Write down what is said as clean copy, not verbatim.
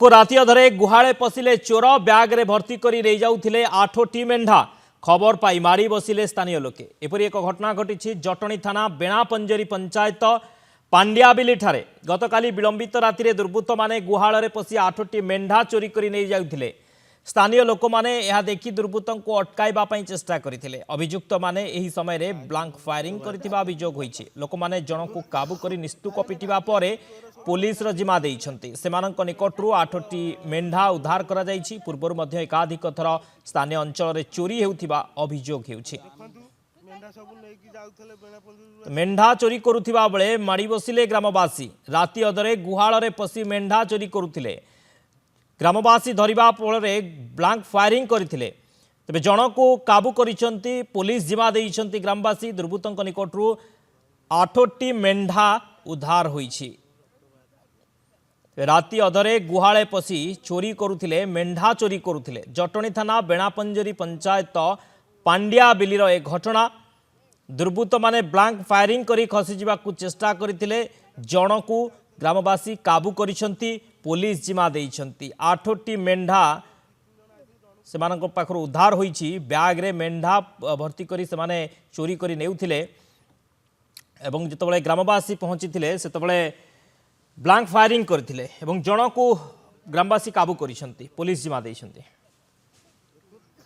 को राति अधरे गुहाळे पशिले चोर ब्याग रे भर्ती करी नहीं जाउथिले 8टी मेंढा खबर पाई मारी बसिले स्थानीय लोके। एपरी एक घटना घटी जटणी थाना बेणापंजरी पंचायत पांड्याबिली ठारे गतकाली विलंबित राति दुर्बृत्त माने गुहाळे पशि 8टी मेंढा चोरी करी नहीं जाउथिले। स्थानीय लोक माने यह देखि दुर्बृत्तों को अटकाइबा पई चेष्टा करथिले। अभियुक्त माने एही समय रे ब्लैंक फायरिंग करथिबा अभियोग होईछि। लोक माने जनकु काबू करी निस्तुक पिटिबा परे पुलिस रो जिम्मा देइछन्ति। सेमानक निकटरू 8टी मेंढा उद्धार करा जाइछि। पूर्वरु मध्ये एकाधिक थर स्थानीय अंचल रे चोरी हेउथिबा अभियोग हेउछि। मेंढा चोरी करुथिबा बेले माड़ी बसिले ग्रामवासी। राति अधरे गुहाळ रे पशि मेंढा चोरी करुथिले। ग्रामवासी धरिबा फଳରେ ब्लैंक फायरिंग करथिले। तबे जनकु काबू करिसंती पुलिस जिम्मा देइसंती ग्रामवासी। दुर्बृत्तों निकटरू 8टी मेंढा उद्धार होईछि। राति अधरे गुहाळे पशि चोरी करुथिले, मेंढा चोरी करुथिले। जटणी थाना बेणापंजरी पंचायत पांड्याबिलीर ए घटना। दुर्बृत्त माने ब्लैंक फायरिंग करी खसी जिबाकू चेष्टा करथिले। जनकू ग्रामवासी काबू करिसंती, पुलिस जिम्मा देइसंती। 8टी मेंढा सेमानक पाखरु उद्धार होईछि। ब्याग रे मेंढा भर्ती करी सेमाने चोरी करी नेउथिले एवं जतबळे ग्रामवासी पहुंचीथिले सेतबळे ब्लैंक फायरिंग करथिले एवं जनकू ग्रामवासी काबू करिसंती, पुलिस जिम्मा देइसंती।